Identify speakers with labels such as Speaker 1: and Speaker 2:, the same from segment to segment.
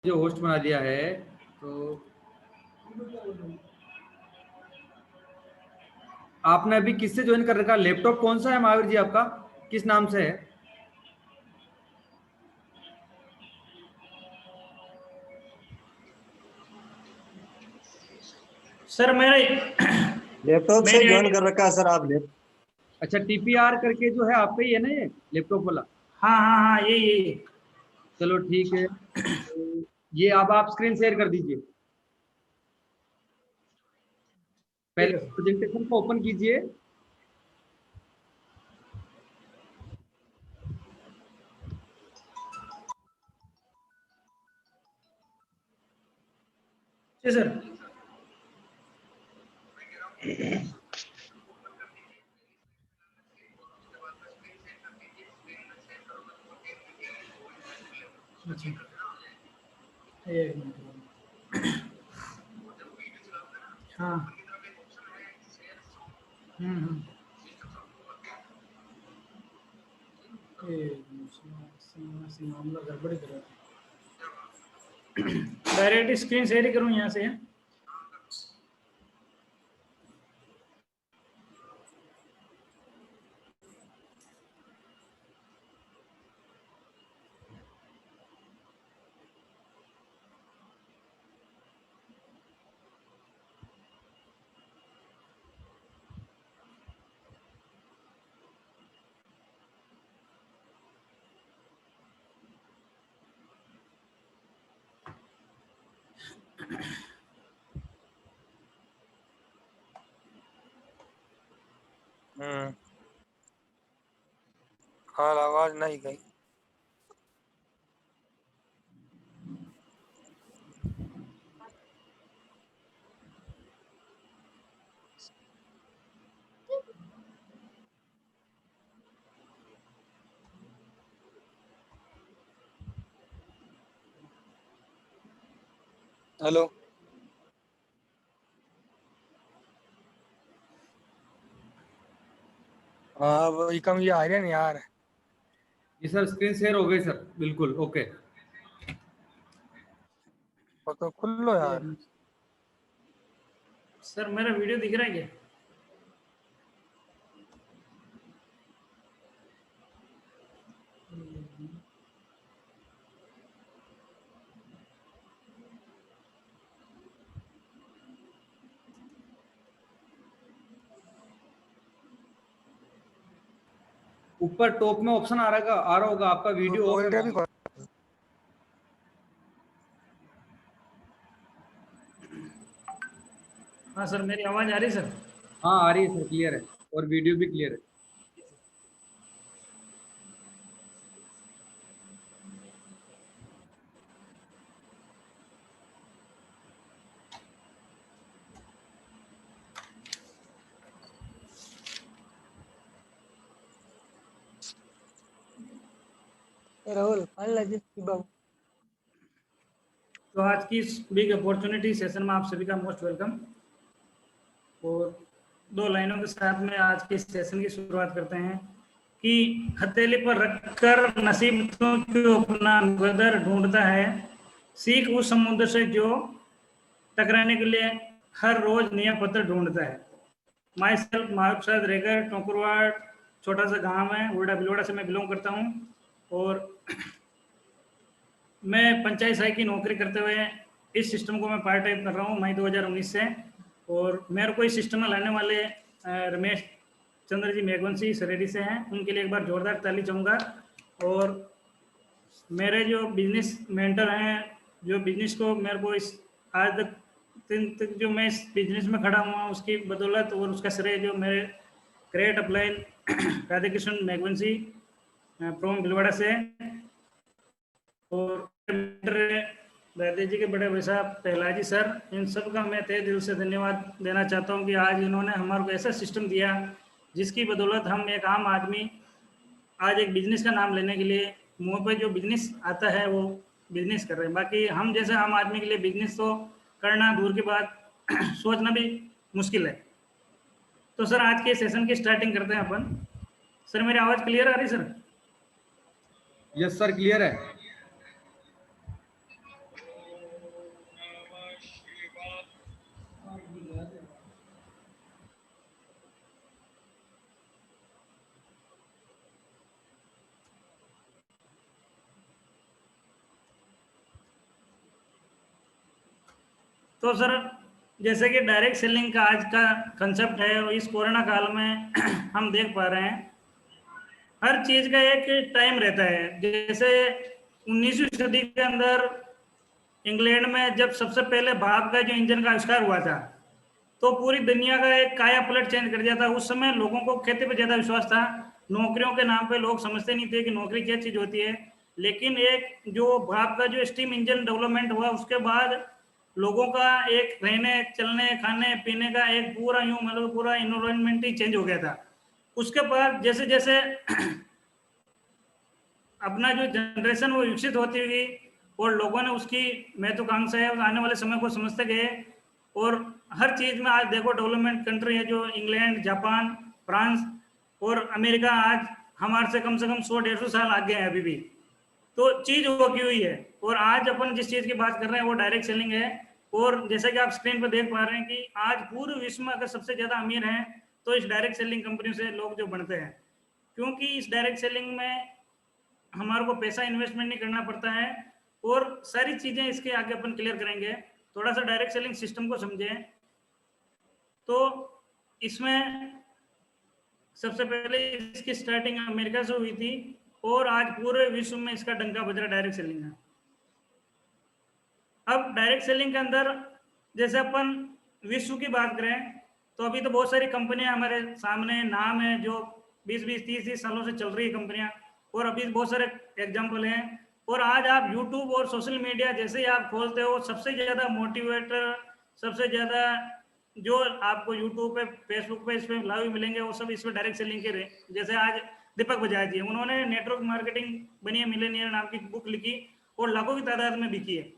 Speaker 1: जो होस्ट बना दिया है तो आपने अभी किससे ज्वाइन कर रखा? लैपटॉप कौन सा है महावीर जी आपका? किस नाम से है?
Speaker 2: सर मेरे
Speaker 3: लैपटॉप से ज्वाइन कर रखा है सर आपने?
Speaker 1: अच्छा, टीपीआर करके जो है आपका ही है ना ये लैपटॉप वाला?
Speaker 2: हाँ हाँ हाँ, यही।
Speaker 1: चलो ठीक है, तो ये अब आप स्क्रीन शेयर कर दीजिए।
Speaker 2: ठीक
Speaker 1: पहले
Speaker 2: है सर।
Speaker 1: प्रेजेंटेशन को ओपन कीजिए।
Speaker 2: जी सर। अच्छा, एक मिनट। हाँ। हम्म। मामला गड़बड़ी कर रहा है। डायरेक्ट स्क्रीन शेयर ही करूँ यहाँ से?
Speaker 4: हाल आवाज नहीं गई। हेलो, हाँ वही कम ये आ रहे नहीं यार।
Speaker 1: जी सर, स्क्रीन शेयर हो गई सर, बिल्कुल ओके।
Speaker 4: और तो खुल लो यार।
Speaker 2: सर मेरा वीडियो दिख रहा है क्या?
Speaker 1: ऊपर टॉप में ऑप्शन आ रहा होगा आपका वीडियो ऑफ है।
Speaker 4: पॉइंट भी
Speaker 2: हाँ सर, मेरी आवाज़ आ रही है सर?
Speaker 1: हाँ आ रही है सर, क्लियर है, और वीडियो भी क्लियर है।
Speaker 4: राहुल बाबू।
Speaker 2: तो आज की इस बिग अपॉर्चुनिटी सेशन में आप सभी का मोस्ट वेलकम। और दो लाइनों के साथ में आज के सेशन की शुरुआत करते हैं कि हथेली पर रखकर नसीब तो क्यों अपना मुकद्दर ढूंढता है, सीख उस समुद्र से जो टकराने के लिए हर रोज नया पत्थर ढूंढता है। माई सेल्फ महावीर प्रसाद रेगर, टोकरवाड़ छोटा सा गांव है, उल्टा बिलवाड़ा से मैं बिलोंग करता हूँ। और मैं पंचायत सहायक की नौकरी करते हुए इस सिस्टम को मैं पार्ट टाइम कर रहा हूँ मई 2019 से। और मेरे को इस सिस्टम में लाने वाले रमेश चंद्र जी मेघवंशी सरेडी से हैं, उनके लिए एक बार जोरदार ताली चाहूँगा। और मेरे जो बिजनेस मेंटर हैं, जो बिजनेस को मेरे को इस आज तक जो मैं इस बिजनेस में खड़ा हुआ हूँ उसकी बदौलत और उसका श्रेय जो मेरे great upline Radhe Krishna Meghwanshi from Bhilwara से, और वैद्य जी के बड़े भाई साहब पहलाजी सर, इन सब का मैं तहे दिल से धन्यवाद देना चाहता हूं कि आज इन्होंने हमारे को ऐसा सिस्टम दिया जिसकी बदौलत हम एक आम आदमी आज एक बिजनेस का नाम लेने के लिए मुंह पे जो बिजनेस आता है वो बिजनेस कर रहे हैं। बाकी हम जैसे आम आदमी के लिए बिजनेस तो करना दूर की बात सोचना भी मुश्किल है। तो सर आज के सेशन की स्टार्टिंग करते हैं अपन। सर मेरी आवाज़ क्लियर आ रही है सर?
Speaker 1: यस सर, क्लियर है।
Speaker 2: तो सर जैसे कि डायरेक्ट सेलिंग का आज का कंसेप्ट है, और इस कोरोना काल में हम देख पा रहे हैं हर चीज का एक टाइम रहता है। जैसे 19वीं सदी के अंदर इंग्लैंड में जब सबसे पहले भाप का जो इंजन का आविष्कार हुआ था, तो पूरी दुनिया का एक काया पलट चेंज कर दिया था। उस समय लोगों को खेती पे ज्यादा विश्वास था, नौकरियों के नाम पे लोग समझते नहीं थे कि नौकरी क्या चीज होती है। लेकिन एक जो भाप का जो स्टीम इंजन डेवलपमेंट हुआ, उसके बाद लोगों का एक रहने चलने खाने पीने का एक पूरा यूं मतलब पूरा इन्वायरमेंट ही चेंज हो गया था। उसके बाद जैसे जैसे अपना जो जनरेशन वो विकसित होती हुई और लोगों ने उसकी महत्वाकांक्षा है आने वाले समय को समझते गए, और हर चीज में आज देखो डेवलपमेंट कंट्री है जो इंग्लैंड, जापान, फ्रांस और अमेरिका आज हमारे से कम 100-150 साल आगे है अभी भी। तो चीज वो की हुई है, और आज अपन जिस चीज की बात कर रहे हैं वो डायरेक्ट सेलिंग है। और जैसा कि आप स्क्रीन पर देख पा रहे हैं कि आज पूरे विश्व में अगर सबसे ज्यादा अमीर हैं तो इस डायरेक्ट सेलिंग कंपनी से लोग जो बनते हैं, क्योंकि इस डायरेक्ट सेलिंग में हमारे को पैसा इन्वेस्टमेंट नहीं करना पड़ता है, और सारी चीजें इसके आगे अपन क्लियर करेंगे। थोड़ा सा डायरेक्ट सेलिंग सिस्टम को समझें। तो इसमें सबसे पहले इसकी स्टार्टिंग अमेरिका से हुई थी, और आज पूरे विश्व में इसका डंका बज रहा डायरेक्ट सेलिंग है। अब डायरेक्ट सेलिंग के अंदर जैसे अपन विश्व की बात करें तो अभी तो बहुत सारी कंपनियां हमारे सामने नाम है जो 20-20-30 सालों से चल रही है कंपनियां, और अभी बहुत सारे एग्जाम्पल हैं। और आज आप यूट्यूब और सोशल मीडिया जैसे ही आप खोलते हो, सबसे ज़्यादा मोटिवेटर, सबसे ज़्यादा जो आपको यूट्यूब पे फेसबुक पे इस पे लाइव मिलेंगे वो सब इस पे डायरेक्ट सेलिंग के जैसे आज दीपक बजाज जी, उन्होंने नेटवर्क मार्केटिंग बनी है मिलेनियर नाम की बुक लिखी और लाखों की तादाद में बिकी है।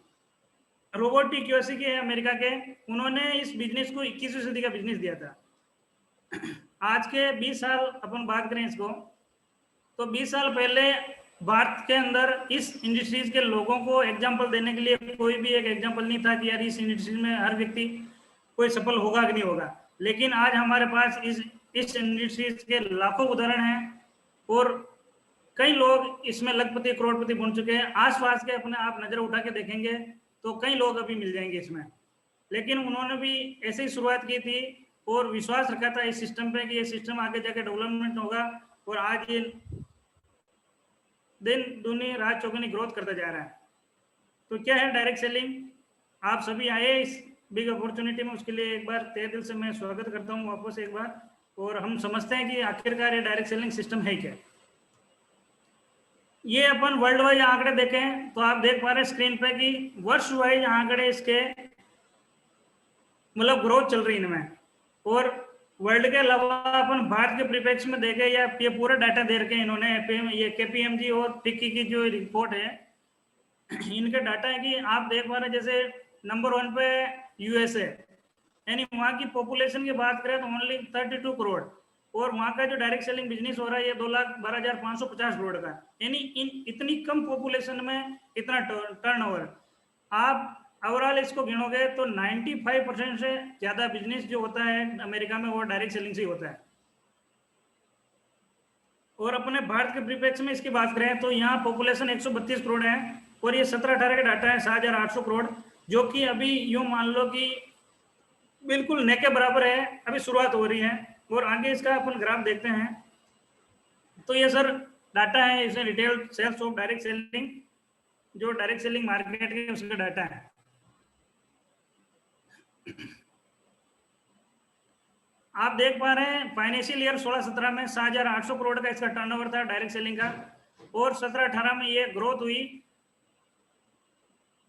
Speaker 2: रोबोट क्यूएसी के अमेरिका के, उन्होंने इस बिजनेस को 21वीं सदी का बिजनेस दिया था। आज के 20 साल अपन बात करें इसको, तो 20 साल पहले भारत के अंदर इस इंडस्ट्रीज के लोगों को एग्जांपल देने के लिए कोई भी एक एग्जांपल नहीं था कि यार इस इंडस्ट्री में हर व्यक्ति कोई सफल होगा कि नहीं होगा। लेकिन आज हमारे पास इस इंडस्ट्रीज के लाखों उदाहरण हैं, और कई लोग इसमें लखपति करोड़पति बन चुके हैं। आसपास के अपने आप नजर उठा के देखेंगे तो कई लोग अभी मिल जाएंगे इसमें, लेकिन उन्होंने भी ऐसे ही शुरुआत की थी और विश्वास रखा था इस सिस्टम पे कि ये सिस्टम आगे जाके डेवलपमेंट होगा, और आज ये दिन दुनी रात चौगुनी ग्रोथ करता जा रहा है। तो क्या है डायरेक्ट सेलिंग? आप सभी आए इस बिग अपॉर्चुनिटी में, उसके लिए एक बार तहे दिल से मैं स्वागत करता हूँ वापस एक बार। और हम समझते हैं कि आखिरकार ये डायरेक्ट सेलिंग सिस्टम है क्या। ये अपन वर्ल्ड वाइज आंकड़े देखें तो आप देख पा रहे हैं स्क्रीन पे कि वर्ष वाइज आंकड़े इसके मतलब ग्रोथ चल रही है इनमें। और वर्ल्ड के अलावा अपन भारत के परिप्रेक्ष्य में देखें, या ये पूरा डाटा दे रखे हैं इन्होंने, ये केपीएमजी और फिक्की की जो रिपोर्ट है इनके डाटा है कि आप देख पा रहे हैं जैसे नंबर 1 पे यूएसए, यानी वहाँ की पॉपुलेशन की बात करें तो ओनली 32 करोड़, और वहाँ का जो डायरेक्ट सेलिंग बिजनेस हो रहा है ये 2,12,550 करोड़ का, यानी इतनी कम पॉपुलेशन में इतना टर्नओवर। आप ओवरऑल इसको गिनोगे तो 95% से ज्यादा बिजनेस जो होता है अमेरिका में वो डायरेक्ट सेलिंग से ही होता है। और अपने भारत के परिप्रेक्ष्य में इसकी बात करें तो यहाँ पॉपुलेशन 132 करोड़ है, और ये 17-18 का डाटा है 7,800 करोड़, जो कि अभी यूं मान लो कि बिल्कुल न के बराबर है, अभी शुरुआत हो रही है। और आगे इसका अपन ग्राफ देखते हैं तो ये सर डाटा है, इसमें retail sales of direct selling, जो डायरेक्ट सेलिंग मार्केट के उसका डाटा है। आप देख पा रहे हैं फाइनेंशियल ईयर 16-17 में 7,800 करोड़ का इसका टर्नओवर था डायरेक्ट सेलिंग का, और 17-18 में ये ग्रोथ हुई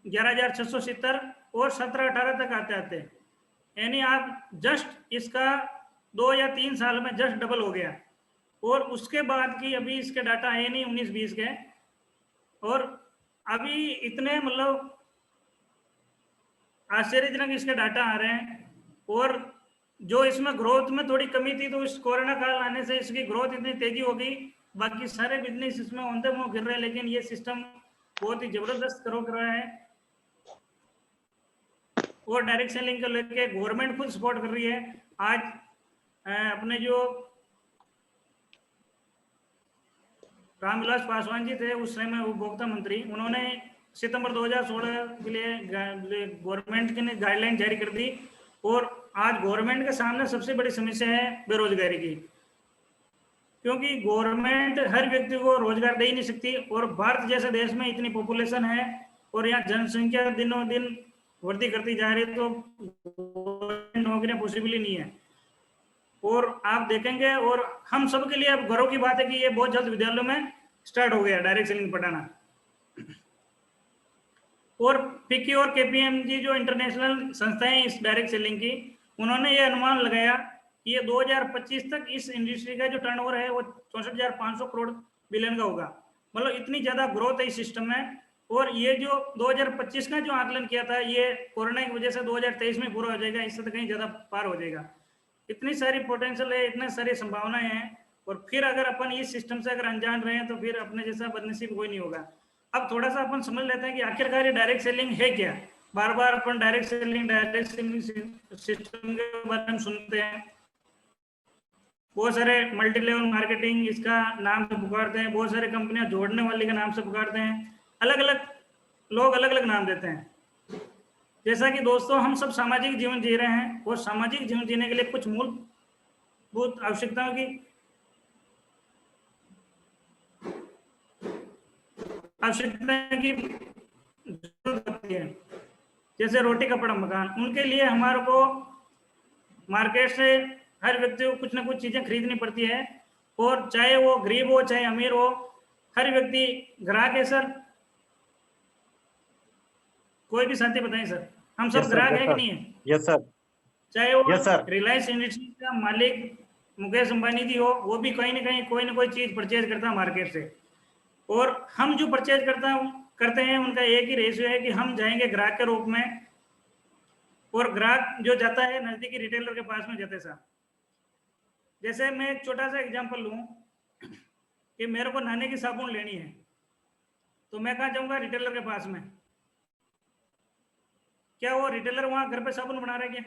Speaker 2: 11,670, और 17-18 तक आते आते यानी आप जस्ट इसका 2 या 3 साल में जस्ट डबल हो गया। और उसके बाद की अभी इसके डाटा है नहीं 19-20 के, और अभी इतने मतलब आश्चर्यजनक इसके डाटा आ रहे हैं। और जो इसमें ग्रोथ में थोड़ी कमी थी तो इस कोरोना काल आने से इसकी ग्रोथ इतनी तेजी हो गई, बाकी सारे बिजनेस इसमें औंधे मुंह गिर रहे हैं, लेकिन ये सिस्टम बहुत ही जबरदस्त ग्रो कर रहा है। और डायरेक्ट सेलिंग को लेके गवर्नमेंट खुद सपोर्ट कर रही है। आज अपने जो रामविलास पासवान जी थे उस समय उपभोक्ता मंत्री, उन्होंने सितंबर 2016 के लिए गवर्नमेंट ने गाइडलाइन जारी कर दी। और आज गवर्नमेंट के सामने सबसे बड़ी समस्या है बेरोजगारी की, क्योंकि गवर्नमेंट हर व्यक्ति को रोजगार दे ही नहीं सकती। और भारत जैसे देश में इतनी पॉपुलेशन है और यहाँ जनसंख्या दिनों दिन वृद्धि करती जा रही है, तो नौकरियां पॉसिबल ही नहीं है। और आप देखेंगे, और हम सबके लिए अब गर्व की बात है कि ये बहुत जल्द विद्यालयों में स्टार्ट हो गया डायरेक्ट सेलिंग पढ़ाना। और फिक्की और केपीएमजी जो इंटरनेशनल संस्थाएं हैं इस डायरेक्ट सेलिंग की, उन्होंने ये अनुमान लगाया कि ये 2025 तक इस इंडस्ट्री का जो टर्नओवर है वो 64,500 करोड़ बिलियन का होगा। मतलब इतनी ज्यादा ग्रोथ है इस सिस्टम में। और ये जो 2025 का जो आकलन किया था, ये कोरोना की वजह से 2023 में पूरा हो जाएगा, इससे तो कहीं ज्यादा पार हो जाएगा। इतनी सारी पोटेंशियल है, इतनी सारी संभावनाएं हैं। और फिर अगर अपन इस सिस्टम से अगर अनजान रहे तो फिर अपने जैसा बदनसीब कोई नहीं होगा। अब थोड़ा सा अपन समझ लेते हैं कि आखिरकार ये डायरेक्ट सेलिंग है क्या। बार बार अपन डायरेक्ट सेलिंग सिस्टम के बारे में सुनते हैं, बहुत सारे मल्टी लेवल मार्केटिंग इसका नाम से पुकारते हैं, बहुत सारे कंपनियां जोड़ने वाली का नाम से पुकारते हैं, अलग अलग लोग अलग अलग नाम देते हैं। जैसा कि दोस्तों हम सब सामाजिक जीवन जी रहे हैं, और सामाजिक जीवन जीने के लिए कुछ मूलभूत आवश्यकताओं की जरूरत होती है, जैसे रोटी कपड़ा मकान। उनके लिए हमारे को मार्केट से हर व्यक्ति को कुछ ना कुछ चीजें खरीदनी पड़ती है। और चाहे वो गरीब हो चाहे अमीर हो, हर व्यक्ति ग्राहक है सर। कोई भी साथी बताएं सर, हम सब ग्राहक है कि नहीं है?
Speaker 3: Yes sir.
Speaker 2: चाहे वो
Speaker 3: यस सर।
Speaker 2: रिलायंस इंडस्ट्रीज का मालिक मुकेश अंबानी जी हो, वो भी कहीं ना कहीं कोई ना कोई चीज परचेज करता है मार्केट से। और हम जो परचेज करते हैं उनका एक ही रेशियो है कि हम जाएंगे ग्राहक के रूप में, और ग्राहक जो जाता है नजदीकी रिटेलर के पास में जाते साहब। जैसे मैं एक छोटा सा एग्जांपल लूं कि मेरे को नहाने की साबुन लेनी है, तो मैं कहाँ जाऊंगा? रिटेलर के पास में। क्या वो रिटेलर वहां घर पे साबुन बना रहे क्या?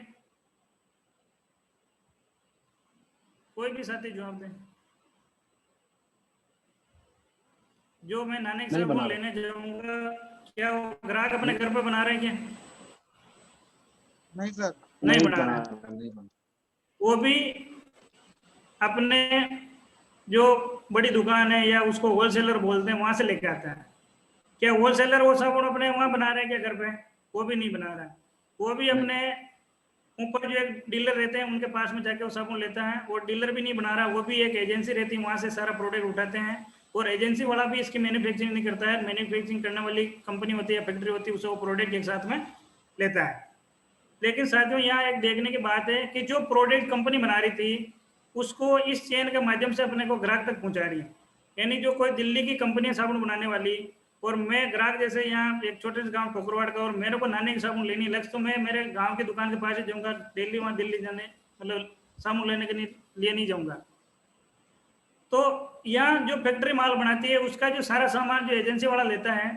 Speaker 2: कोई भी साथी जवाब दे। जो मैं नहाने की साबुन लेने जाऊंगा, क्या वो ग्राहक अपने घर पे बना रहे हैं क्या?
Speaker 4: नहीं सर,
Speaker 2: नहीं बना रहे। वो भी अपने जो बड़ी दुकान है या उसको होलसेलर बोलते हैं वहां से लेके आता है। क्या होलसेलर वो साबुन अपने वहां बना रहे हैं क्या घर पे? वो भी नहीं बना रहा। वो भी अपने ऊपर जो एक डीलर रहते हैं उनके पास में जाके वो साबुन लेता है, और डीलर भी नहीं बना रहा। वो भी एक एजेंसी रहती है, वहां से सारा प्रोडक्ट उठाते हैं, और एजेंसी वाला भी इसकी मैन्युफैक्चरिंग नहीं करता है। मैन्युफैक्चरिंग करने वाली कंपनी होती है, फैक्ट्री होती है, उसे वो प्रोडक्ट एक साथ में लेता है। लेकिन साथियों यहाँ एक देखने की बात है कि जो प्रोडक्ट कंपनी बना रही थी उसको इस चेन के माध्यम से अपने को ग्राहक तक पहुंचा रही है। यानी जो कोई दिल्ली की कंपनी है साबुन बनाने वाली, और मैं ग्राहक जैसे यहाँ एक छोटे से गांव ठोकरवाड़ का, और मेरे को नहाने की साबुन लेनी लक्ष्य, तो मैं मेरे गांव की दुकान के पास ही जाऊंगा डेली, वहाँ दिल्ली जाने मतलब साबुन लेने के लिए नहीं जाऊंगा। तो यहाँ जो फैक्ट्री माल बनाती है उसका जो सारा सामान जो एजेंसी वाला लेता है,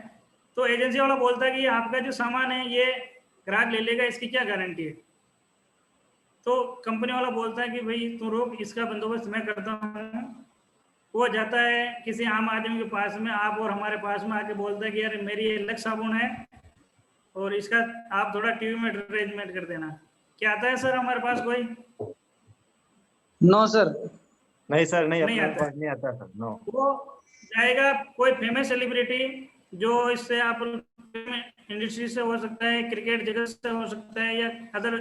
Speaker 2: तो एजेंसी वाला बोलता है कि आपका जो सामान है ये ग्राहक ले लेगा, इसकी क्या गारंटी है? तो कंपनी वाला बोलता है कि भाई तू रुक, इसका बंदोबस्त मैं करता हूँ। वो जाता है किसी आम आदमी के पास में, आप और हमारे पास में, आके बोलता है कि यार मेरी ये लक्ष्य साबुन है और इसका आप थोड़ा टीवी में एडवर्टाइजमेंट कर देना। क्या आता है सर हमारे पास कोई?
Speaker 1: No sir.
Speaker 3: नहीं सर, नहीं
Speaker 2: नहीं
Speaker 3: अपने
Speaker 2: आता
Speaker 3: पास नहीं आता सर। नो।
Speaker 2: वो जाएगा कोई फेमस सेलिब्रिटी, जो इससे आप इंडस्ट्री से हो सकता है, क्रिकेट जगत से हो सकता है, या अदर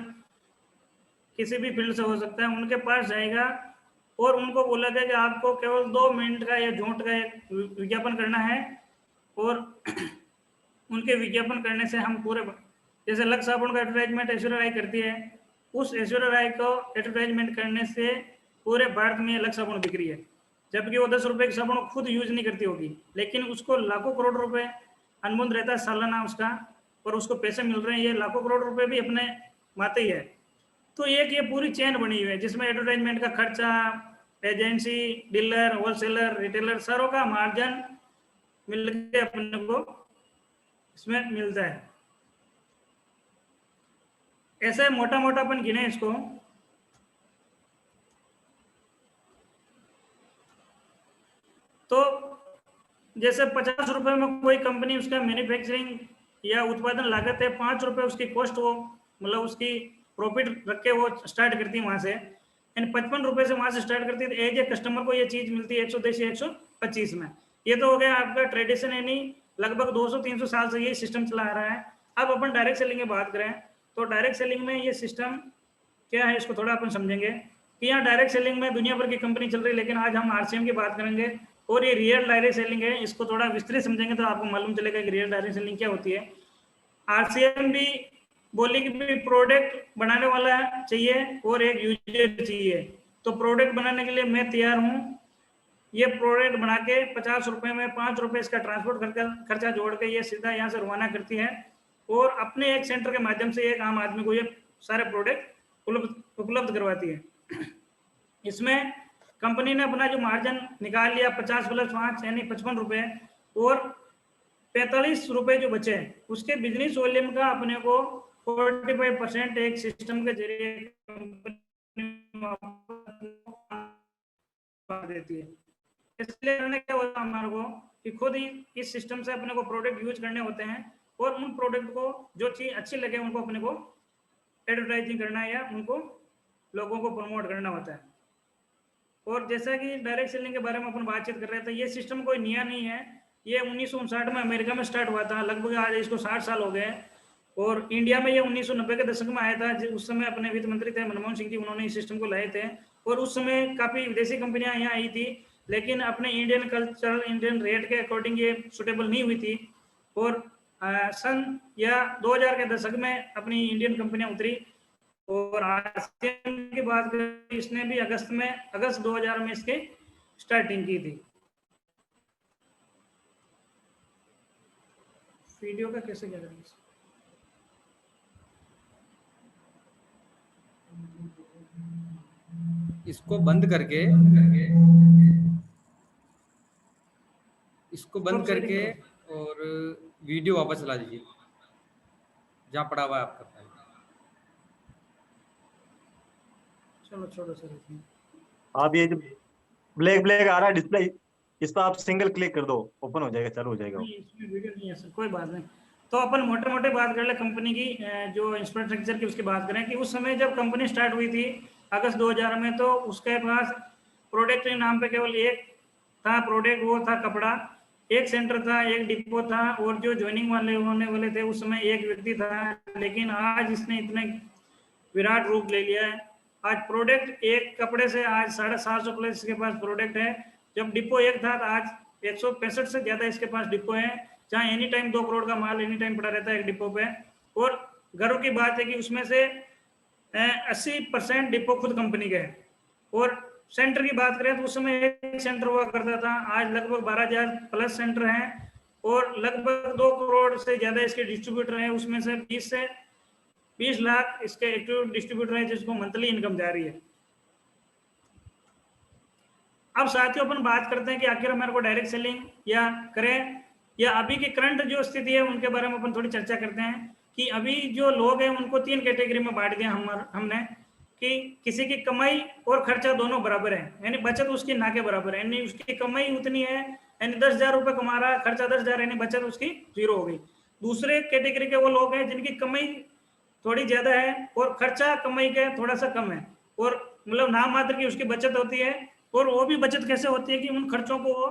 Speaker 2: किसी भी फील्ड से हो सकता है, उनके पास जाएगा और उनको बोला गया कि आपको केवल 2 मिनट का या झूठ का एक विज्ञापन करना है। और उनके विज्ञापन करने से हम पूरे, जैसे लक्ष्य साबुन का एडवर्टाइजमेंट ऐश्वर्या राय करती है, उस ऐश्वर्या राय को एडवर्टाइजमेंट करने से पूरे भारत में लक्ष्य साबुन बिक रही है। जबकि वो 10 रुपए की साबुन खुद यूज नहीं करती होगी, लेकिन उसको लाखों करोड़ रुपए अनुबंध रहता है सालाना उसका, और उसको पैसे मिल रहे हैं, ये लाखों करोड़ रुपए भी अपने माते ही है। तो एक ये पूरी चेन बनी हुई है जिसमें एडवर्टाइजमेंट का खर्चा, एजेंसी, डीलर, होलसेलर, रिटेलर, सारों का मार्जिन मिलकर अपने को इसमें मिलता है। ऐसे मोटा मोटा अपन गिने इसको, तो जैसे 50 रुपए में कोई कंपनी उसका मैन्युफैक्चरिंग या उत्पादन लागत है, 5 रुपए उसकी कॉस्ट हो, मतलब उसकी प्रॉफिट रख के वो स्टार्ट करती है वहां से, यानी 55 रुपए से वहां से स्टार्ट करती है, तो एज ए कस्टमर को ये चीज मिलती है 110 या 125 में। ये तो हो गया आपका ट्रेडिशन, यानी लगभग 200-300 साल से ये सिस्टम चला आ रहा है। अब अपन डायरेक्ट सेलिंग की बात करें तो डायरेक्ट सेलिंग में ये सिस्टम क्या है, इसको थोड़ा अपन समझेंगे कि यहाँ डायरेक्ट सेलिंग में दुनिया भर की कंपनी चल रही है, लेकिन आज हम आरसीएम की बात करेंगे और ये रियल डायरेक्ट सेलिंग है। इसको थोड़ा विस्तृत समझेंगे तो आपको मालूम चलेगा कि रियल डायरेक्ट सेलिंग क्या होती है। आरसीएम भी बोली कि भी प्रोडक्ट बनाने वाला चाहिए और एक यूजर चाहिए। तो प्रोडक्ट बनाने के लिए मैं तैयार हूँ, ये प्रोडक्ट बना के 50 रुपए में 5 रुपए इसका ट्रांसपोर्ट खर्चा जोड़ के ये सीधा यहाँ से रवाना करती है और अपने एक सेंटर के माध्यम से एक आम आदमी को ये सारे प्रोडक्ट उपलब्ध करवाती है। इसमें कंपनी ने अपना जो मार्जिन निकाल लिया 50 + 5 यानी 55 रुपए, और 45 रुपए जो बचे उसके बिजनेस वॉल्यूम का अपने को 45% एक सिस्टम के जरिए देती है। इसलिए क्या होता है हमारे को कि खुद ही इस सिस्टम से अपने को प्रोडक्ट यूज करने होते हैं और उन प्रोडक्ट को जो चीज अच्छी लगे उनको अपने को एडवर्टाइजिंग करना है या उनको लोगों को प्रमोट करना होता है। और जैसा कि डायरेक्ट सेलिंग के बारे में अपन बातचीत कर रहे थे, ये सिस्टम कोई नया नहीं है, ये 1959 में अमेरिका में स्टार्ट हुआ था, लगभग आज इसको 60 साल हो गए। और इंडिया में ये 1990 के दशक में आया था, उस समय अपने वित्त मंत्री थे मनमोहन सिंह जी, उन्होंने इस सिस्टम को लाए थे और उस समय काफ़ी विदेशी कंपनियां यहाँ आई थी, लेकिन अपने इंडियन कल्चर इंडियन रेट के अकॉर्डिंग ये सुटेबल नहीं हुई थी। और सन या 2000 के दशक में अपनी इंडियन कंपनियां उतरी और आरसीएम की बात करें इसने भी अगस्त 2000 में इसके स्टार्टिंग की थी। वीडियो का कैसे क्या करेंगे?
Speaker 1: इसको बंद करके और वीडियो वापस चला दीजिए जहाँ पड़ा हुआ है आपका फाइल।
Speaker 2: चलो छोड़ो सर।
Speaker 3: आप ये जो ब्लैक आ रहा है डिस्प्ले, इस पर आप सिंगल क्लिक कर दो, ओपन हो जाएगा, चालू हो जाएगा।
Speaker 2: नहीं, इसमें वीडियो नहीं है सर, कोई बात नहीं। तो अपन मोटे मोटे बात कर ले कंपनी की, जो इंफ्रास्ट्रक्चर की उसकी बात करें कि उस समय जब कंपनी स्टार्ट हुई थी अगस्त 2000 में, तो उसके पास प्रोडक्ट के नाम पे केवल एक था प्रोडक्ट, वो था कपड़ा। एक सेंटर था, एक डिपो था और जो ज्वाइनिंग वाले होने वाले थे उस समय एक व्यक्ति था। लेकिन आज इसने इतने विराट रूप ले लिया है। आज प्रोडक्ट एक कपड़े से आज 750 प्लस इसके पास प्रोडक्ट है। जब डिपो एक था तो आज 165 से ज्यादा इसके पास डिपो है, जहाँ एनी टाइम 2 करोड़ का माल एनी टाइम पड़ा रहता है एक डिपो पे। और गर्व की बात है कि उसमें से 80% डिपो खुद कंपनी के है। और सेंटर की बात करें तो उस समय एक सेंटर हुआ करता था, आज लगभग 12,000 प्लस सेंटर हैं और लगभग 2 करोड़ से ज्यादा इसके डिस्ट्रीब्यूटर हैं। उसमें से 20 लाख इसके एक्टिव डिस्ट्रीब्यूटर हैं जिसको मंथली इनकम जा रही है। अब साथियों अपन बात करते हैं कि आखिर हमारे को डायरेक्ट सेलिंग या करें या अभी की करंट जो स्थिति है उनके बारे में अपन थोड़ी चर्चा करते हैं कि अभी जो लोग हैं उनको 3 कैटेगरी में बांट दिया हमने कि किसी की कमाई और खर्चा दोनों बराबर है, यानी बचत उसकी ना के बराबर है, यानी उसकी कमाई उतनी है, यानी 10,000 रुपये कमा रहा है, खर्चा 10,000, यानी बचत उसकी 0 हो गई। दूसरे कैटेगरी के वो लोग हैं जिनकी कमाई थोड़ी ज्यादा है और खर्चा कमाई के थोड़ा सा कम है, और मतलब नाम मात्र की उसकी बचत होती है। और वो भी बचत कैसे होती है कि उन खर्चों को वो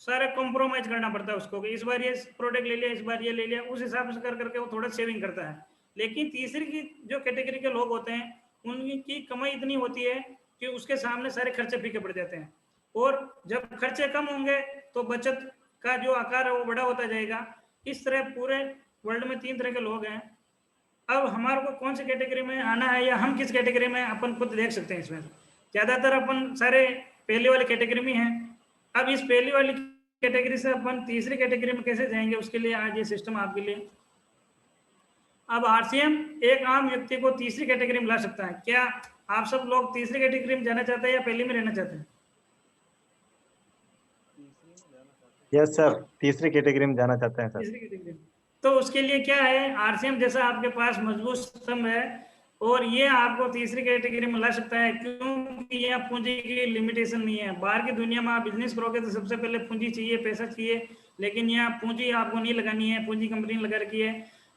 Speaker 2: सारे कॉम्प्रोमाइज करना पड़ता है उसको, कि इस बार ये प्रोडक्ट ले लिया, इस बार ये ले लिया, उस हिसाब से कर करके वो थोड़ा सेविंग करता है। लेकिन तीसरी की जो कैटेगरी के लोग होते हैं उनकी कमाई इतनी होती है कि उसके सामने सारे खर्चे फीके पड़ जाते हैं, और जब खर्चे कम होंगे तो बचत का जो आकार है वो बड़ा होता जाएगा। इस तरह पूरे वर्ल्ड में 3 तरह के लोग हैं। अब हमारे को कौन सी कैटेगरी में आना है या हम किस कैटेगरी में अपन खुद देख सकते हैं। इसमें ज्यादातर अपन सारे पहले वाली कैटेगरी में हैं। अब इस पहली वाली कैटेगरी से अपन तीसरी कैटेगरी में कैसे जाएंगे, उसके लिए आज ये सिस्टम आपके लिए। अब आरसीएम एक आम व्यक्ति को तीसरी कैटेगरी में ला सकता है। क्या आप सब लोग तीसरी कैटेगरी में जाना चाहते हैं या पहली में रहना चाहते हैं?
Speaker 3: यस सर, तीसरी कैटेगरी में जाना चाहते हैं सर।
Speaker 2: तीसरी कैटेगरी। तो उसके लिए क्या है, आरसीएम जैसा आपके पास मजबूत सिस्टम है और ये आपको तीसरी कैटेगरी में ला सकता है, क्योंकि यहाँ पूंजी की लिमिटेशन नहीं है। बाहर की दुनिया में आप बिजनेस करोगे तो सबसे पहले पूंजी चाहिए, पैसा चाहिए, लेकिन यहाँ पूंजी आपको नहीं लगानी है, पूंजी कंपनी लगा रखी है।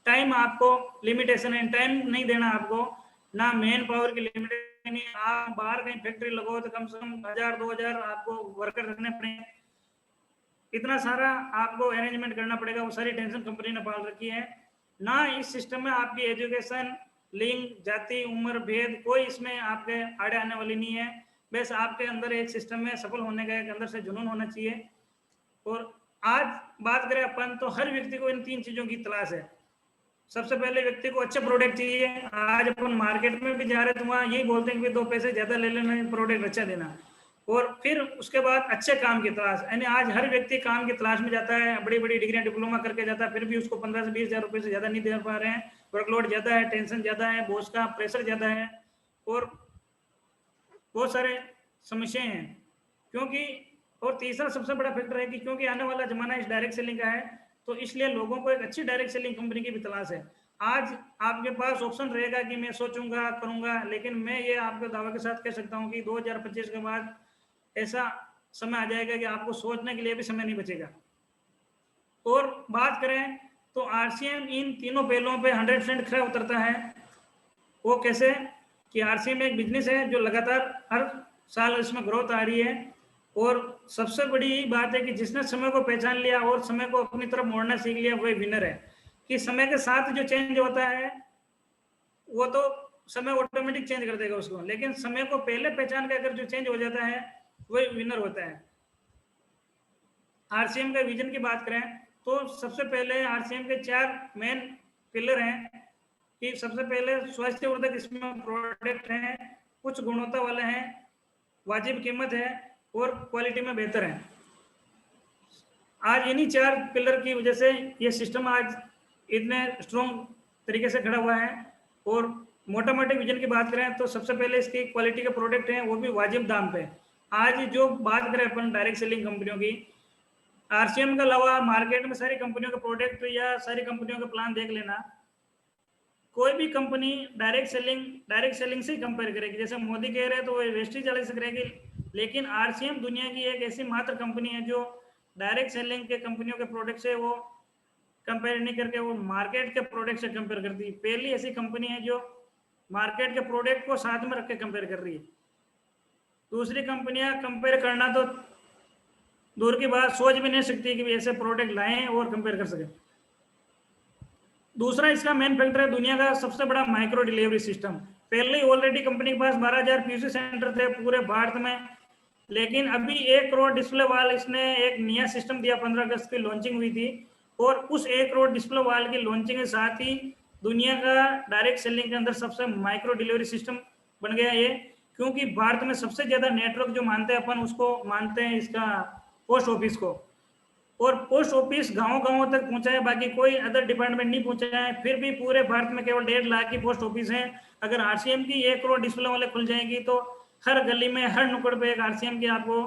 Speaker 2: टाइम आपको लिमिटेशन है, टाइम नहीं देना आपको, ना मैन पावर की लिमिटेशन है। आप बाहर कहीं फैक्ट्री लगाओ तो कम से कम 1000-2000 आपको वर्कर रखने पड़ेंगे, इतना सारा आपको अरेंजमेंट करना पड़ेगा, वो सारी टेंशन कंपनी ने पाल रखी है। ना इस सिस्टम में आपकी एजुकेशन, लिंग, जाति, उम्र, भेद कोई इसमें आपके आड़े आने वाली नहीं है। बस आपके अंदर एक सिस्टम में सफल होने का एक अंदर से जुनून होना चाहिए। और आज बात करें अपन तो हर व्यक्ति को इन 3 चीजों की तलाश है। सबसे पहले व्यक्ति को अच्छा प्रोडक्ट चाहिए। आज अपन मार्केट में भी जा रहे तो वहाँ यही बोलते हैं कि 2 पैसे ज्यादा ले लेना, प्रोडक्ट अच्छा देना। और फिर उसके बाद अच्छे काम की तलाश, यानी आज हर व्यक्ति काम की तलाश में जाता है, बड़ी बड़ी डिग्रियां डिप्लोमा करके जाता है, फिर भी उसको 15 से 20 हज़ार रुपये से ज़्यादा नहीं दे पा रहे हैं। वर्कलोड ज़्यादा है, टेंशन ज़्यादा है, बॉस का प्रेशर ज़्यादा है, और बहुत सारे समस्याएं हैं। क्योंकि और तीसरा सबसे बड़ा फैक्टर है कि क्योंकि आने वाला जमाना इस डायरेक्ट सेलिंग का है, तो इसलिए लोगों को एक अच्छी डायरेक्ट सेलिंग कंपनी की भी तलाश है। आज आपके पास ऑप्शन रहेगा कि मैं सोचूंगा, करूंगा, लेकिन मैं ये आपके दावे के साथ कह सकता हूँ कि 2025 के बाद ऐसा समय आ जाएगा कि आपको सोचने के लिए भी समय नहीं बचेगा। और बात करें तो आरसीएम इन तीनों पहलुओं पे 100% खरा उतरता है। वो कैसे कि आरसीएम एक बिजनेस है जो लगातार हर साल इसमें ग्रोथ आ रही है। और सबसे बड़ी बात है कि जिसने समय को पहचान लिया और समय को अपनी तरफ मोड़ना सीख लिया, वही विनर है। कि समय के साथ जो चेंज होता है वो तो समय ऑटोमेटिक चेंज कर देगा उसको, लेकिन समय को पहले पहचान के अगर जो चेंज हो जाता है वही विनर होता है। आरसीएम के विजन की बात करें तो सबसे पहले आरसीएम के 4 मेन पिलर हैं कि सबसे पहले स्वास्थ्यवर्धक इसमें प्रोडक्ट हैं, कुछ गुणवत्ता वाले हैं, वाजिब कीमत है और क्वालिटी में बेहतर है। आज इन्हीं 4 पिलर की वजह से ये सिस्टम आज इतने स्ट्रॉन्ग तरीके से खड़ा हुआ है। और मोटा मोटी विजन की बात करें तो सबसे पहले इसकी क्वालिटी के प्रोडक्ट हैं, वो भी वाजिब दाम पे। आज जो बात करें अपन डायरेक्ट सेलिंग कंपनियों की, आरसीएम के अलावा मार्केट में सारी कंपनियों के प्रोडक्ट या सारी कंपनियों के प्लान देख लेना, कोई भी कंपनी डायरेक्ट सेलिंग से ही कंपेयर करेगी। जैसे मोदी कह रहे हैं तो वो वेस्टेज वाले से करेगी, लेकिन आरसीएम दुनिया की एक ऐसी मात्र कंपनी है जो डायरेक्ट सेलिंग के कंपनियों के प्रोडक्ट से वो कंपेयर नहीं करके वो मार्केट के प्रोडक्ट से कंपेयर करती है। पहली ऐसी कंपनी है जो मार्केट के प्रोडक्ट को साथ में रख के कंपेयर कर रही है। दूसरी कंपनियां कंपेयर करना तो दूर की बात, सोच भी नहीं सकती कि ऐसे प्रोडक्ट लाएं और कंपेयर कर सकें। दूसरा इसका मेन फैक्टर है दुनिया का सबसे बड़ा माइक्रो डिलीवरी सिस्टम। पहले ऑलरेडी कंपनी के पास 12,000 पीयूसी सेंटर थे पूरे भारत में, लेकिन अभी 1 करोड़ डिस्प्ले वाल इसने एक नया सिस्टम दिया, 15 अगस्त की लॉन्चिंग हुई थी। और उस 1 करोड़ डिस्प्ले वाल की लॉन्चिंग के साथ ही दुनिया का डायरेक्ट सेलिंग के अंदर सबसे माइक्रो डिलीवरी सिस्टम बन गया ये। क्योंकि भारत में सबसे ज्यादा नेटवर्क जो मानते हैं अपन, उसको मानते हैं इसका पोस्ट ऑफिस को। और पोस्ट ऑफिस गाँव तक पहुंचा है, बाकी कोई अदर डिपार्टमेंट नहीं पहुंचा है। फिर भी पूरे भारत में केवल 1.5 लाख की पोस्ट ऑफिस है। अगर आरसीएम की 1 करोड़ डिस्प्ले वाले खुल जाएगी तो हर गली में, हर नुक्कड़ पे एक आरसीएम की आपको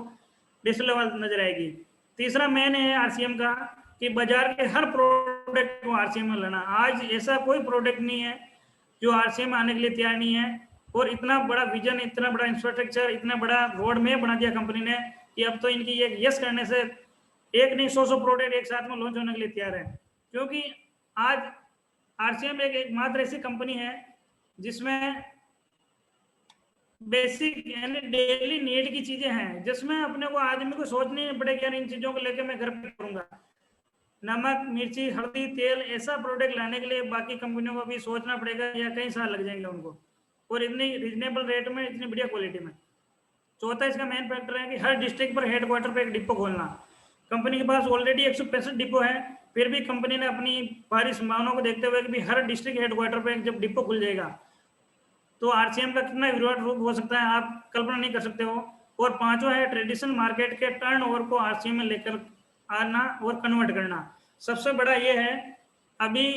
Speaker 2: डिस्प्ले वाल नजर आएगी। तीसरा मेन है आरसीएम का कि बाजार के हर प्रोडक्ट को आरसीएम में लाना। आज ऐसा कोई प्रोडक्ट नहीं है जो आरसीएम में आने के लिए तैयार नहीं है। और इतना बड़ा विजन, इतना बड़ा इंफ्रास्ट्रक्चर, इतना बड़ा रोड मैप बना दिया कंपनी ने कि अब तो इनकी एक यस करने से एक नहीं 100 प्रोडक्ट एक साथ में लॉन्च होने के लिए तैयार है। क्योंकि आज आरसीएम एक मात्र ऐसी कंपनी है जिसमें बेसिक यानी डेली नीड की चीजें हैं, जिसमें अपने को आदमी को सोचनी नहीं पड़ेगी यार इन चीजों को लेकर मैं घर पे करूंगा। नमक, मिर्ची, हल्दी, तेल, ऐसा प्रोडक्ट लाने के लिए बाकी कंपनियों को भी सोचना पड़ेगा या कई साल लग जाएंगे उनको, और इतनी रिजनेबल रेट में, इतनी बढ़िया क्वालिटी में। चौथा इसका मेन फैक्टर है कि हर डिस्ट्रिक्ट पर हेडक्वार्टर पर एक डिपो खोलना। कंपनी के पास ऑलरेडी 165 डिपो है, फिर भी कंपनी ने अपनी बाहरी संभावनाओं को देखते हुए कि हर डिस्ट्रिक्ट हेडक्वार्टर पर जब डिपो खुल जाएगा तो आरसीएम का कितना विराट रूप हो सकता है आप कल्पना नहीं कर सकते हो। और पांचवा है ट्रेडिशनल मार्केट के टर्नओवर को आरसीएम में लेकर आना और कन्वर्ट करना। सबसे बड़ा ये है अभी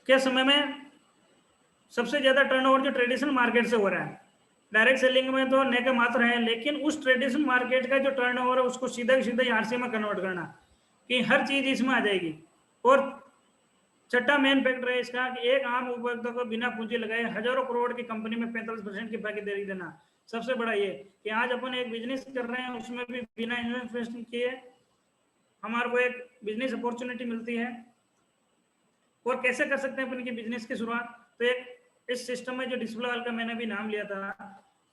Speaker 2: के समय में सबसे ज्यादा टर्नओवर जो ट्रेडिशनल मार्केट से हो रहा है। डायरेक्ट सेलिंग में तो नेके मात्र है, लेकिन उस ट्रेडिशनल मार्केट का जो टर्नओवर है उसको सीधा सीधा आरसीएम में कन्वर्ट करना कि हर चीज इसमें आ जाएगी। और छठा मेन फैक्टर है इसका कि एक आम उपभोक्ता को बिना पूंजी लगाए हजारों करोड़ की कंपनी में 45% की भागीदारी देना। सबसे बड़ा ये कि आज अपन एक बिजनेस कर रहे हैं, उसमें भी बिना इन्वेस्टमेंट किए हमारे को एक बिजनेस अपॉर्चुनिटी मिलती है। और कैसे कर सकते हैं अपन की बिजनेस की शुरुआत? तो एक इस सिस्टम में जो डिस्प्ले वाल का मैंने अभी नाम लिया था,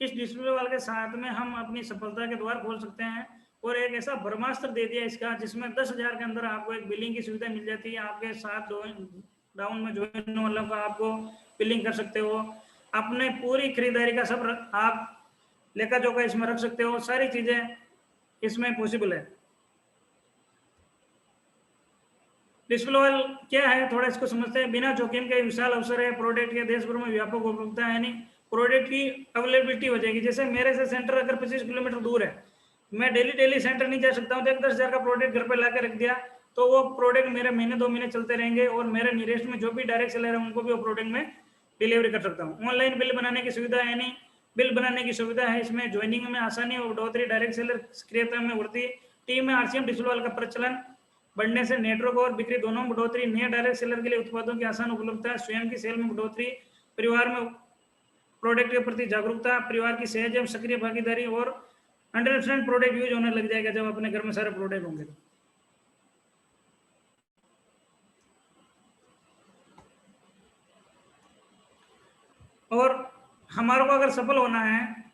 Speaker 2: इस डिस्प्ले वाल के साथ में हम अपनी सफलता के द्वार खोल सकते हैं। और एक ऐसा ब्रह्मास्त्र दे दिया इसका, जिसमें 10,000 के अंदर आपको एक बिलिंग की सुविधा मिल जाती है। आपके साथ डाउन में ज्वाइन वालों का आपको बिलिंग कर सकते हो, अपने पूरी खरीदारी का सब आप लेखा जोखा इसमें रख सकते हो, सारी चीजें इसमें पॉसिबल है। डिस्प्ले वाल क्या है, थोड़ा इसको समझते हैं। बिना जोखिम के विशाल अवसर है, प्रोडक्ट के देश भर में व्यापक उपलब्धता है, यानी प्रोडक्ट की अवेलेबिलिटी हो जाएगी। जैसे मेरे से सेंटर अगर 25 किलोमीटर दूर है, मैं डेली सेंटर नहीं जा सकता हूँ, तो एक 10,000 का प्रोडक्ट घर पे ला के रख दिया तो वो प्रोडक्ट मेरे महीने 2 महीने चलते रहेंगे, और मेरे नियरेस्ट में जो भी डायरेक्ट सेलर है उनको भी वो प्रोडक्ट में डिलीवरी कर सकता हूँ। ऑनलाइन बिल बनाने की सुविधा है, यानी बिल बनाने की सुविधा है इसमें। ज्वाइनिंग में आसानी और बढ़ोतरी, डायरेक्ट सेलर सक्रियता में वृद्धि, टीम में आरसीएम डिस्प्ले वाल का प्रचलन बढ़ने से नेटवर्क और बिक्री दोनों में बढ़ोतरी, नए डायरेक्ट सेलर के लिए उत्पादों की आसान उपलब्धता, स्वयं की सेल में बढ़ोतरी, परिवार में प्रोडक्ट के प्रति जागरूकता, परिवार की सहज एवं सक्रिय भागीदारी, और 100% प्रोडक्ट यूज होने लग जाएगा जब अपने घर में सारे प्रोडक्ट होंगे। और हमारे को अगर सफल होना है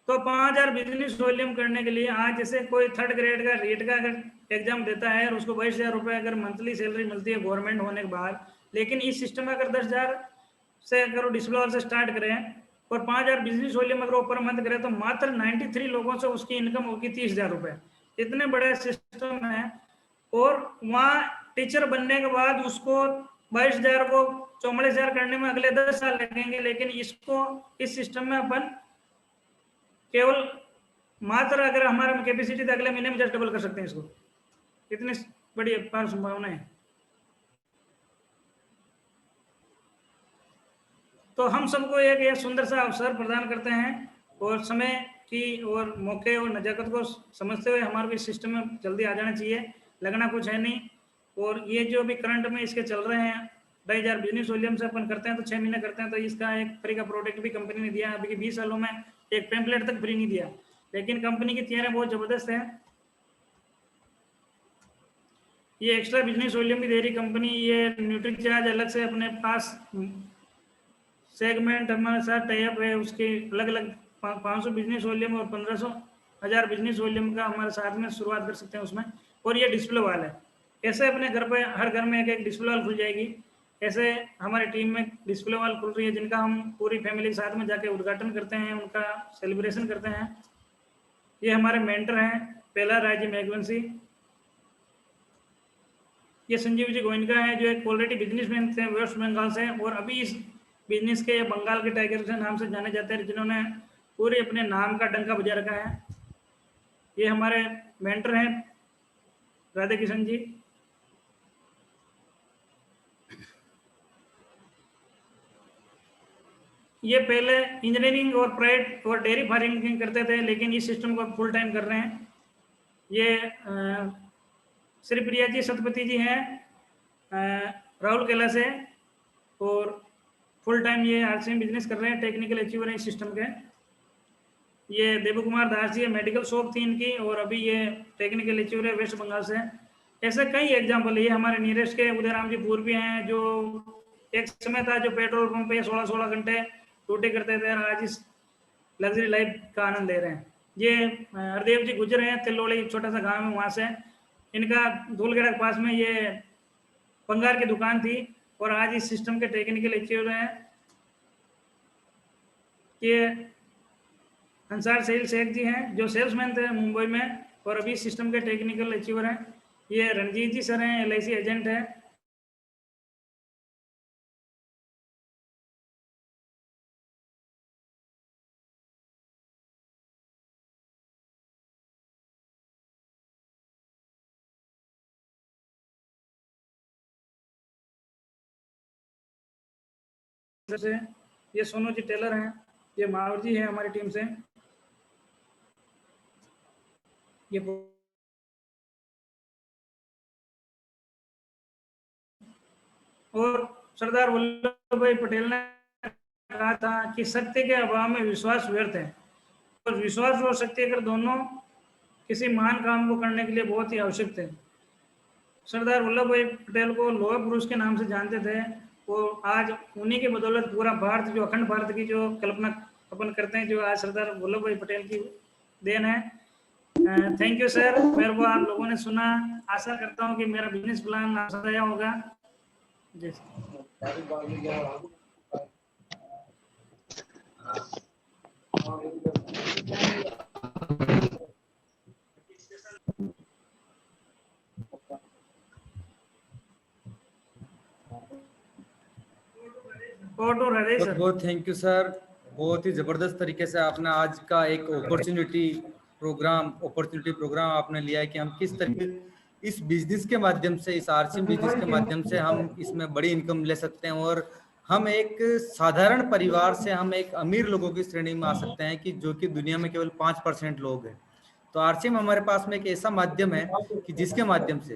Speaker 2: तो 5,000 बिजनेस वॉल्यूम करने के लिए, आज जैसे कोई 3rd ग्रेड का रीट का अगर एग्जाम देता है और उसको 22,000 रुपये अगर मंथली सैलरी मिलती है गवर्नमेंट होने के बाद, लेकिन इस सिस्टम में अगर 10,000 से अगर डिस्प्ले वाल से स्टार्ट करें और 5,000 बिजनेस वॉल्यूम अगर ऊपर मंथ करें तो मात्र 93 लोगों से उसकी इनकम होगी 30,000 रुपये। इतने बड़े सिस्टम है। और वहाँ टीचर बनने के बाद उसको 22,000 को 44,000 करने में अगले 10 साल लगेंगे, लेकिन इसको इस सिस्टम में अपन केवल मात्र अगर हमारे में कैपेसिटी तो अगले महीने में जस्ट डबल कर सकते हैं इसको। इतनी बड़ी अपार संभावना है। तो हम सबको एक ये सुंदर सा अवसर प्रदान करते हैं, और समय की और मौके और नजाकत को समझते हुए हमारे को इस सिस्टम में जल्दी आ जाना चाहिए। लगना कुछ है नहीं। और ये जो भी करंट में इसके चल रहे हैं 2,000 बिजनेस वॉल्यूम से अपन करते हैं तो 6 महीने करते हैं, तो इसका एक फ्री का प्रोडक्ट भी कंपनी ने दिया। अभी 20 सालों में एक पेम्पलेट तक फ्री नहीं दिया, लेकिन कंपनी की तैयारियां बहुत जबरदस्त है। ये एक्स्ट्रा बिजनेस वॉल्यूम भी दे रही कंपनी। ये न्यूट्री चार्ज अलग से अपने पास सेगमेंट हमारे साथ टाइप है, उसके अलग अलग 500 बिजनेस वॉल्यूम और 1,500 बिजनेस वॉल्यूम का हमारे साथ में शुरुआत कर सकते हैं उसमें। और ये डिस्प्ले वाल है। ऐसे अपने घर पे हर घर में एक डिस्प्ले वाल खुल जाएगी। ऐसे हमारी टीम में डिस्प्ले वाल खुल रही है, जिनका हम पूरी फैमिली के साथ में जाके उद्घाटन करते हैं, उनका सेलिब्रेशन करते हैं। ये हमारे मेंटर हैं, पहला राजी मैगवंशी। ये संजीव जी गोयनका है, जो एक ऑलरेडी बिजनेसमैन थे वेस्ट बंगाल से, और अभी इस बिजनेस के बंगाल के टाइगर के नाम से जाने जाते हैं, जिन्होंने पूरे अपने नाम का डंका बजा रखा है। ये हमारे मेंटर हैं राधे किशन जी। ये पहले इंजीनियरिंग और प्राइवेट और डेयरी फार्मिंग करते थे, लेकिन इस सिस्टम को फुल टाइम कर रहे हैं। ये श्री प्रिया जी सतपति जी हैं राहुल केला से, और फुल टाइम ये आरसीएम बिजनेस कर रहे हैं, टेक्निकल अचीवर हैं इस सिस्टम के। ये देव कुमार दास जी है, मेडिकल शॉप थी इनकी, और अभी ये टेक्निकल अचीवर है वेस्ट बंगाल से। ऐसे कई एग्जाम्पल है। ये हमारे नियरेस्ट के उदयराम जी पूर्वी हैं, जो एक समय था जो पेट्रोल पंप पे 16-16 घंटे ड्यूटी करते थे, और आज इस लग्जरी लाइफ का आनंद ले रहे हैं। ये हरदेव जी गुजर हैं, तिल्लोड़ी छोटा सा गाँव है, वहाँ से। इनका धूलगढ़ के पास में ये बंगार की दुकान थी, और आज इस सिस्टम के टेक्निकल अचीवर हैं। ये अंसार सेल शेख जी हैं, जो सेल्समैन थे मुंबई में, और अभी सिस्टम के टेक्निकल अचीवर हैं। ये रणजीत जी सर हैं, LIC एजेंट है। ये सोनू जी टेलर हैं। ये मावर जी हैं हमारी टीम से। ये और सरदार वल्लभ भाई पटेल ने कहा था कि सत्य के अभाव में विश्वास व्यर्थ है, और विश्वास और सत्य अगर दोनों किसी महान काम को करने के लिए बहुत ही आवश्यक थे। सरदार वल्लभ भाई पटेल को लौह पुरुष के नाम से जानते थे, और आज उन्हीं की बदौलत पूरा भारत, जो अखंड भारत की जो कल्पना अपन करते हैं, जो आज सरदार वल्लभ भाई पटेल की देन है। थैंक यू सर, मेरे को आप लोगों ने सुना। आशा करता हूँ कि मेरा बिजनेस प्लान आप समझ आया होगा। जी
Speaker 1: बहुत बहुत थैंक यू सर। बहुत ही ज़बरदस्त तरीके से आपने आज का एक अपॉर्चुनिटी प्रोग्राम आपने लिया है कि हम किस तरीके इस बिजनेस के माध्यम से, इस आरसीएम बिजनेस के माध्यम से हम इसमें बड़ी इनकम ले सकते हैं, और हम एक साधारण परिवार से हम एक अमीर लोगों की श्रेणी में आ सकते हैं कि जो कि दुनिया में केवल 5% लोग हैं। तो आरसीएम हमारे पास में एक ऐसा माध्यम है कि जिसके माध्यम से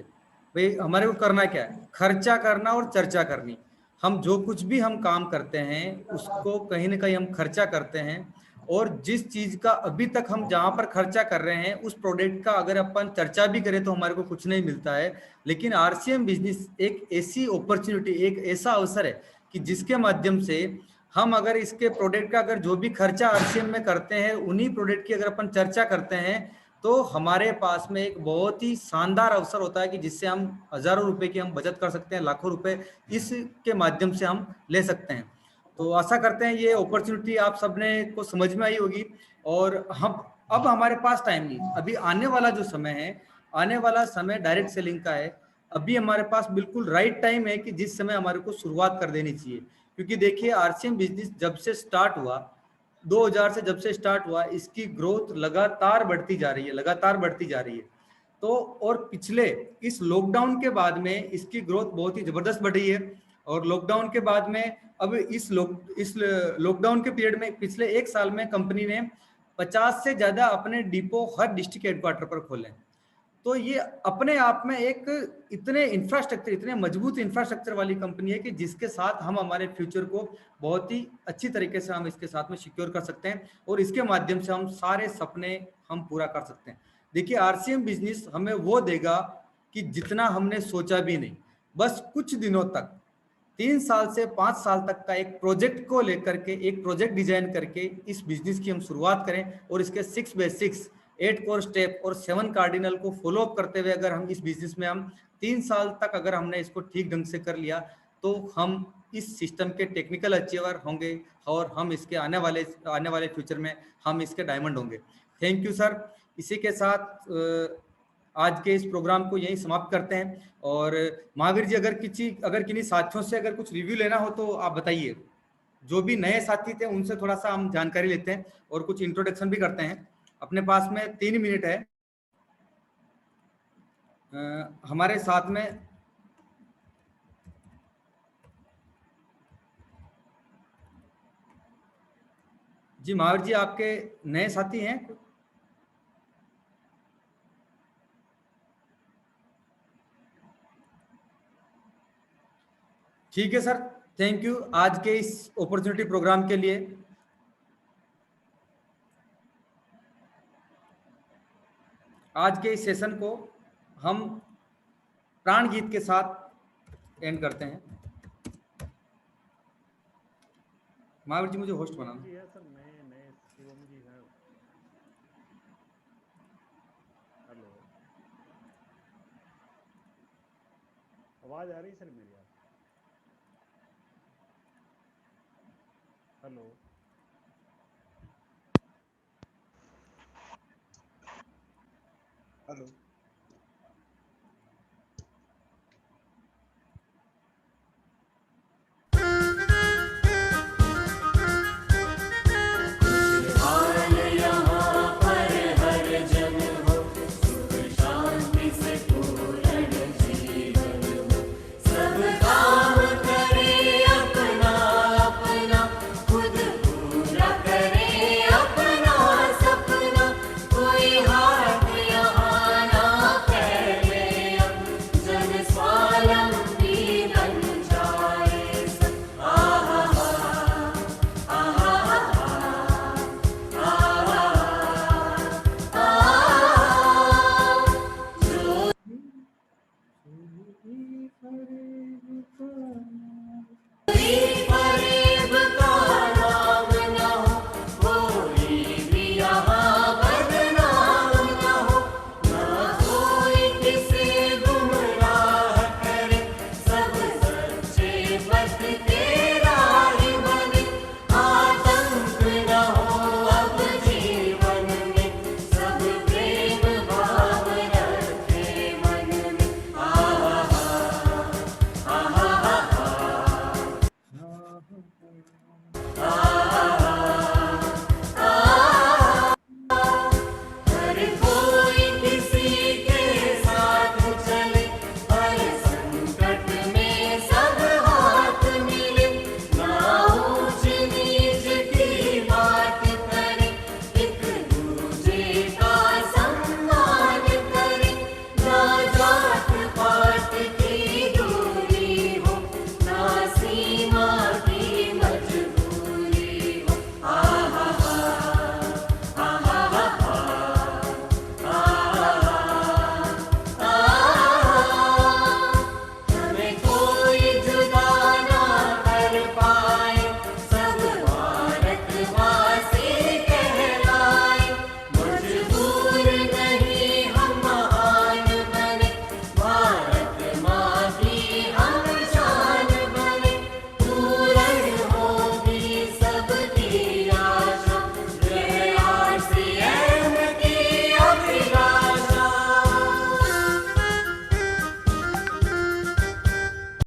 Speaker 1: भाई हमारे को करना क्या है, खर्चा करना और चर्चा करनी। हम जो कुछ भी हम काम करते हैं उसको कहीं ना कहीं हम खर्चा करते हैं, और जिस चीज का अभी तक हम जहां पर खर्चा कर रहे हैं उस प्रोडक्ट का अगर अपन चर्चा भी करें तो हमारे को कुछ नहीं मिलता है। लेकिन आरसीएम बिजनेस एक ऐसी अपॉर्चुनिटी, एक ऐसा अवसर है कि जिसके माध्यम से हम अगर इसके प्रोडक्ट का अगर जो भी खर्चा आरसीएम में करते हैं उन्हीं प्रोडक्ट की अगर अपन चर्चा करते हैं तो हमारे पास में एक बहुत ही शानदार अवसर होता है कि जिससे हम हजारों रुपए की हम बचत कर सकते हैं, लाखों रुपए इसके माध्यम से हम ले सकते हैं। तो आशा करते हैं ये अपॉर्चुनिटी आप सबने को समझ में आई होगी। और हम अब हमारे पास टाइम नहीं, अभी आने वाला जो समय है, आने वाला समय डायरेक्ट सेलिंग का है। अभी हमारे पास बिल्कुल राइट टाइम है कि जिस समय हमारे को शुरुआत कर देनी चाहिए, क्योंकि देखिए आरसीएम बिजनेस जब से स्टार्ट हुआ, 2000 से जब से स्टार्ट हुआ, इसकी ग्रोथ लगातार बढ़ती जा रही है, लगातार बढ़ती जा रही है। तो और पिछले इस लॉकडाउन के बाद में इसकी ग्रोथ बहुत ही जबरदस्त बढ़ी है, और लॉकडाउन के बाद में अब इस लॉकडाउन के पीरियड में पिछले 1 साल में कंपनी ने 50 से ज्यादा अपने डिपो हर डिस्ट्रिक्ट हेडक्वार्टर पर खोले। तो ये अपने आप में एक इतने इंफ्रास्ट्रक्चर, इतने मजबूत इंफ्रास्ट्रक्चर वाली कंपनी है कि जिसके साथ हम हमारे फ्यूचर को बहुत ही अच्छी तरीके से हम इसके साथ में सिक्योर कर सकते हैं, और इसके माध्यम से हम सारे सपने हम पूरा कर सकते हैं। देखिए आरसीएम बिजनेस हमें वो देगा कि जितना हमने सोचा भी नहीं। बस कुछ दिनों तक, 3 साल से 5 साल तक का एक प्रोजेक्ट को लेकर के, एक प्रोजेक्ट डिजाइन करके इस बिजनेस की हम शुरुआत करें, और इसके 6x6 8 कोर स्टेप और 7 कार्डिनल को फॉलो अप करते हुए अगर हम इस बिजनेस में हम 3 साल तक अगर हमने इसको ठीक ढंग से कर लिया तो हम इस सिस्टम के टेक्निकल अचीवर होंगे, और हम इसके आने वाले फ्यूचर में हम इसके डायमंड होंगे। Thank you sir. इसी के साथ आज के इस प्रोग्राम को यहीं समाप्त करते हैं। और महावीर जी, अगर किन्हीं साथियों से अगर कुछ रिव्यू लेना हो तो आप बताइए। जो भी नए साथी थे उनसे थोड़ा सा हम जानकारी लेते हैं और कुछ इंट्रोडक्शन भी करते हैं। अपने पास में 3 मिनट है। हमारे साथ में जी महावीर जी, आपके नए साथी हैं? ठीक है सर, थैंक यू आज के इस अपॉर्चुनिटी प्रोग्राम के लिए। आज के इस सेशन को हम प्राण गीत के साथ एंड करते हैं। महावीर जी मुझे होस्ट बनाना।
Speaker 5: जी है सर, नए शिवम जी हैं। हेलो, आवाज आ रही सर मेरी? आप हेलो हेलो